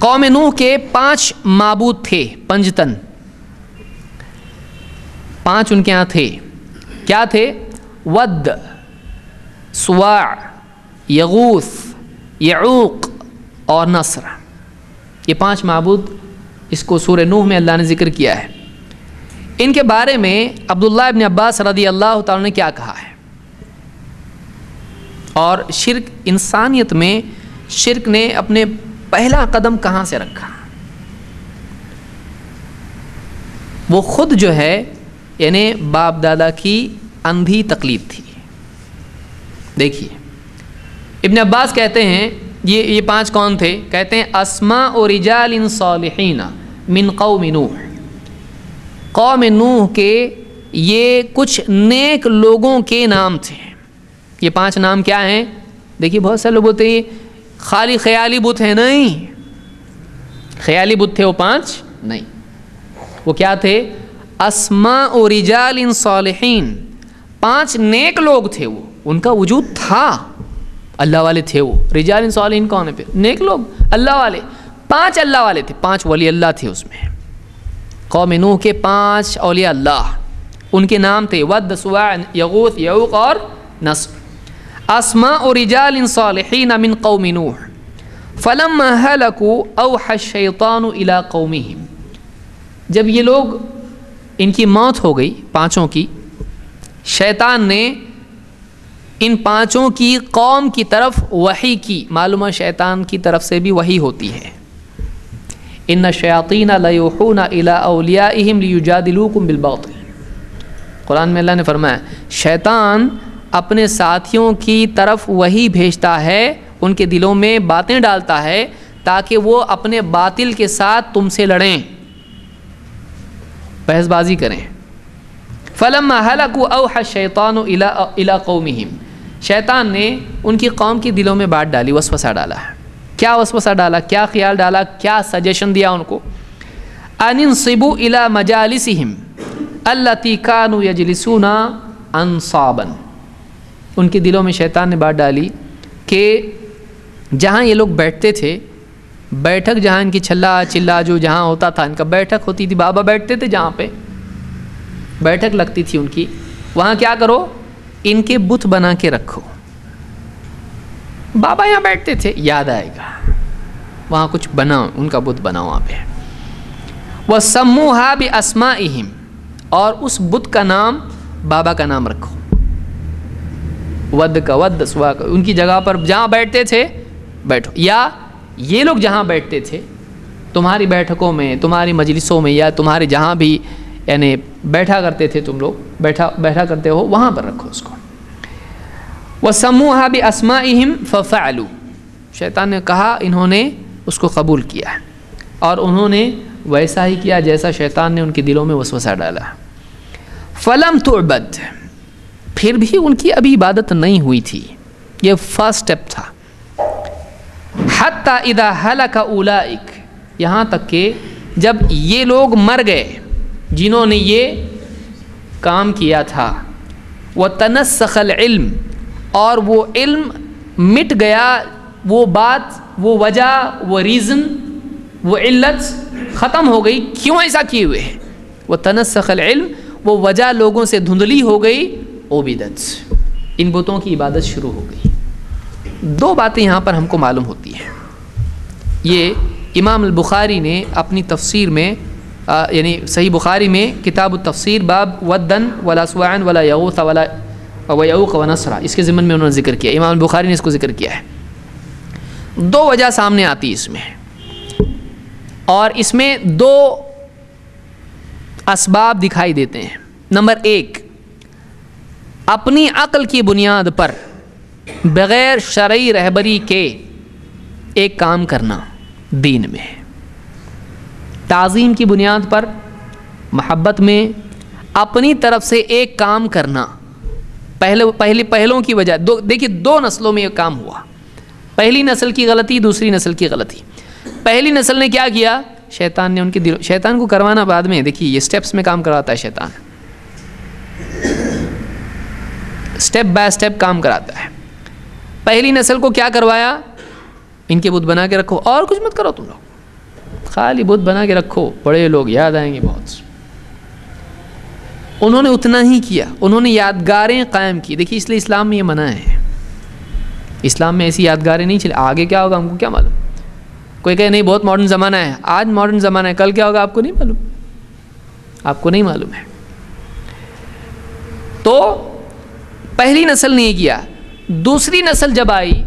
قوم نوح کے 5 معبود تھے، پنجتن، 5 ان کے ہاں تھے. کیا تھے؟ ود، سواع، یغوث، یعوق اور نصر. یہ 5 معبود اس کو سورہ نوح میں اللہ نے ذکر کیا ہے. ان کے بارے میں عبداللہ ابن عباس رضی اللہ تعالیٰ نے کیا کہا ہے، اور شرک، انسانیت میں شرک نے اپنے پہلا قدم کہاں سے رکھا. وہ خود جو ہے یعنی باپ دادا کی اندھی تقلید تھی. دیکھیے ابن عباس کہتے ہیں یہ 5 کون تھے؟ کہتے ہیں اسماء و رجال صالحین من قوم نوح. قوم نوح کے یہ کچھ نیک لوگوں کے نام تھے. یہ 5 نام کیا ہیں؟ دیکھیے بہت سے لوگ بولتے ہیں خالی خیالی بت ہیں. نہیں، خیالی بت تھے وہ 5 نہیں. وہ کیا تھے؟ اسماء و رجال صالحین. 5 نیک لوگ تھے، وہ ان کا وجود تھا، اللہ والے تھے. وہ رجال صالحین کون ہے؟ پھر نیک لوگ اللہ والے. 5 اللہ والے تھے، 5 ولی اللہ تھے اس میں. قوم نوح کے 5 اولیاء اللہ، ان کے نام تھے ود، سواع، یغوث، یعوق اور نصر. اسماء رجال صالحین من قوم نوح فلما هلكوا اوحى الشیطان الى قومهم. جب یہ لوگ، ان کی موت ہو گئی 5 کی، شیطان نے ان 5 کی قوم کی طرف وحی کی. معلوم ہے شیطان کی طرف سے بھی وحی ہوتی ہے. ان الشیاطین لیوحون الی اولیائہم لیجادلوکم بالباطل. قرآن میں اللہ نے فرمایا شیطان اپنے ساتھیوں کی طرف وحی بھیجتا ہے، ان کے دلوں میں باتیں ڈالتا ہے تاکہ وہ اپنے باطل کے ساتھ تم سے لڑیں، بحث بازی کریں. فلما هلكوا اوحى الشیطان الى قومهم. شیطان نے ان کی قوم کے دلوں میں بات ڈالی، وسوسہ ڈالا. کیا وسوسہ ڈالا؟ کیا خیال ڈالا؟ کیا سجیشن دیا ان کو؟ ان انصبوا الى مجالسهم التي كانوا يجلسون انصابا. ان کے دلوں میں شیطان نے بات ڈالی کہ جہاں یہ لوگ بیٹھتے تھے، بیٹھک جہاں ان کی چھلا چلا جو جہاں ہوتا تھا، ان کا بیٹھک ہوتی تھی، بابا بیٹھتے تھے جہاں پہ بیٹھک لگتی تھی ان کی، وہاں کیا کرو؟ ان کے بت بنا کے رکھو. بابا یہاں بیٹھتے تھے، یاد آئے گا وہاں کچھ بناؤ، ان کا بت بناؤ وہاں پہ. وَسَمُّوهَا بِأَسْمَائِهِمْ. اور اس بت کا نام بابا کا نام رکھو. ود کا ود، سوا کا، ان کی جگہ پر جہاں بیٹھتے تھے بیٹھو. یا یہ لوگ جہاں بیٹھتے تھے تمہاری بیٹھکوں میں، تمہاری مجلسوں میں، یا تمہارے جہاں بھی یعنی بیٹھا کرتے تھے تم لوگ، بیٹھا کرتے ہو، وہاں پر رکھو اس کو. وَسَمُّوهَا بِأَسْمَائِهِمْ فَفَعَلُوا. شیطان نے کہا، انہوں نے اس کو قبول کیا اور انہوں نے ویسا ہی کیا جیسا شیطان نے ان کے دلوں میں وسوسہ ڈالا. فَلَمْ تُعْبَدْ. پھر بھی ان کی ابھی عبادت نہیں ہوئی تھی. یہ فرسٹ سٹیپ تھا. حَتَّى إِذَا هَلَكَ أُولَئِكَ. یہاں تک کہ جب یہ لوگ مر گئے جنہوں نے یہ کام کیا تھا. وَتَنَسَّخَ الْعِلْمِ. اور وہ علم مٹ گیا، وہ بات، وہ وجہ، وہ ریزن، وہ علت ختم ہو گئی کیوں ایسا کیے ہوئے ہیں. وَتَنَسَّخَ الْعِلْمِ. وہ وجہ لوگوں سے دھندلی ہو گئی. عبدت. ان بتوں کی عبادت شروع ہو گئی. 2 باتیں یہاں پر ہم کو معلوم ہوتی ہیں. یہ امام البخاری نے اپنی تفسیر میں یعنی صحیح بخاری میں کتاب التفسیر باب ودن ولا سواعن ولا یغوث ولا ویعوق ونصر، اس کے ضمن میں انہوں نے ذکر کیا. امام البخاری نے اس کو ذکر کیا ہے. 2 وجہ سامنے آتی اس میں، اور اس میں 2 اسباب دکھائی دیتے ہیں. نمبر 1، اپنی عقل کی بنیاد پر بغیر شرعی رہبری کے ایک کام کرنا دین میں. تعظیم کی بنیاد پر، محبت میں اپنی طرف سے ایک کام کرنا. پہلوں کی وجہ دیکھیے 2 نسلوں میں یہ کام ہوا. پہلی نسل کی غلطی، دوسری نسل کی غلطی. پہلی نسل نے کیا کیا؟ شیطان نے ان کے دل، شیطان کو کروانا بعد میں، دیکھیے یہ سٹیپس میں کام کرواتا ہے شیطان، سٹیپ بائی سٹیپ کام کراتا ہے. پہلی نسل کو کیا کروایا؟ ان کے بت بنا کے رکھو اور کچھ مت کرو تم لوگ. خالی بت بنا کے رکھو، بڑے لوگ یاد آئیں گے بہت. انہوں نے اتنا ہی کیا، انہوں نے یادگاریں قائم کی. دیکھیے اس لیے اسلام میں یہ منع ہے. اسلام میں ایسی یادگاریں نہیں چلے. آگے کیا ہوگا ہم کو کیا معلوم. کوئی کہے نہیں بہت ماڈرن زمانہ ہے، آج ماڈرن زمانہ ہے، کل کیا ہوگا آپ کو نہیں معلوم. آپ کو نہیں معلوم ہے. تو پہلی نسل نے یہ کیا. دوسری نسل جب آئی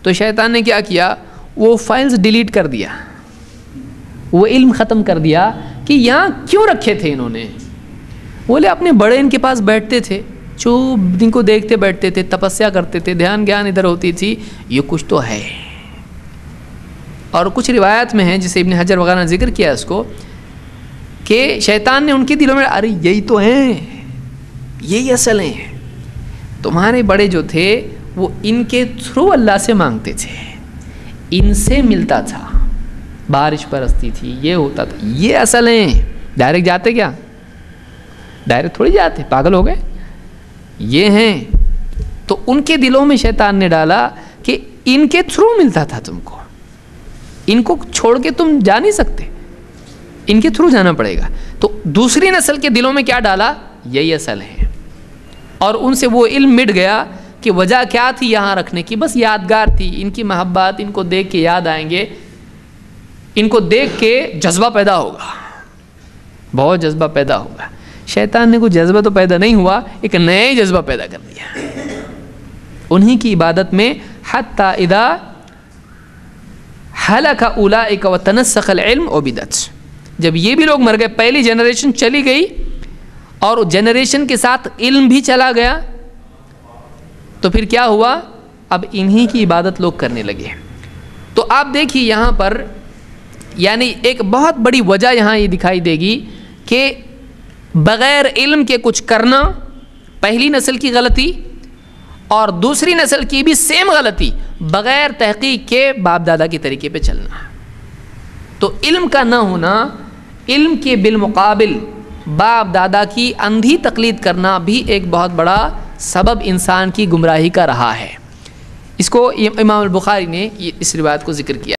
تو شیطان نے کیا کیا، وہ فائلز ڈیلیٹ کر دیا، وہ علم ختم کر دیا کہ یہاں کیوں رکھے تھے انہوں نے. بولے اپنے بڑے ان کے پاس بیٹھتے تھے، جو ان کو دیکھتے بیٹھتے تھے، تپسیا کرتے تھے، دھیان گیان ادھر ہوتی تھی، یہ کچھ تو ہے. اور کچھ روایات میں ہیں جسے ابن حجر وغیرہ نے ذکر کیا اس کو، کہ شیطان نے ان کے دلوں میں ارے یہی تو ہیں، یہی اصل ہیں. تمہارے بڑے جو تھے وہ ان کے تھرو اللہ سے مانگتے تھے، ان سے ملتا تھا، بارش برستی تھی، یہ ہوتا تھا، یہ اصل ہیں. ڈائریکٹ جاتے کیا؟ ڈائریکٹ تھوڑی جاتے، پاگل ہو گئے. یہ ہیں. تو ان کے دلوں میں شیطان نے ڈالا کہ ان کے تھرو ملتا تھا تم کو، ان کو چھوڑ کے تم جا نہیں سکتے، ان کے تھرو جانا پڑے گا. تو دوسری نسل کے دلوں میں کیا ڈالا؟ یہی اصل ہے. اور ان سے وہ علم مٹ گیا کہ وجہ کیا تھی یہاں رکھنے کی، بس یادگار تھی. ان کی محبت، ان کو دیکھ کے یاد آئیں گے، ان کو دیکھ کے جذبہ پیدا ہوگا، بہت جذبہ پیدا ہوگا. شیطان نے کوئی جذبہ تو پیدا نہیں ہوا، ایک نیا ہی جذبہ پیدا کر دیا انہی کی عبادت میں. حتی اذا ہلک اولئک وتنسخ العلم عبدت. جب یہ بھی لوگ مر گئے، پہلی جنریشن چلی گئی اور جنریشن کے ساتھ علم بھی چلا گیا، تو پھر کیا ہوا؟ اب انہی کی عبادت لوگ کرنے لگے. تو آپ دیکھیے یہاں پر یعنی ایک بہت بڑی وجہ یہاں یہ دکھائی دے گی کہ بغیر علم کے کچھ کرنا، پہلی نسل کی غلطی، اور دوسری نسل کی بھی سیم غلطی، بغیر تحقیق کے باپ دادا کے طریقے پہ چلنا. تو علم کا نہ ہونا، علم کے بالمقابل باپ دادا کی اندھی تقلید کرنا بھی ایک بہت بڑا سبب انسان کی گمراہی کا رہا ہے. اس کو امام البخاری نے اس روایت کو ذکر کیا.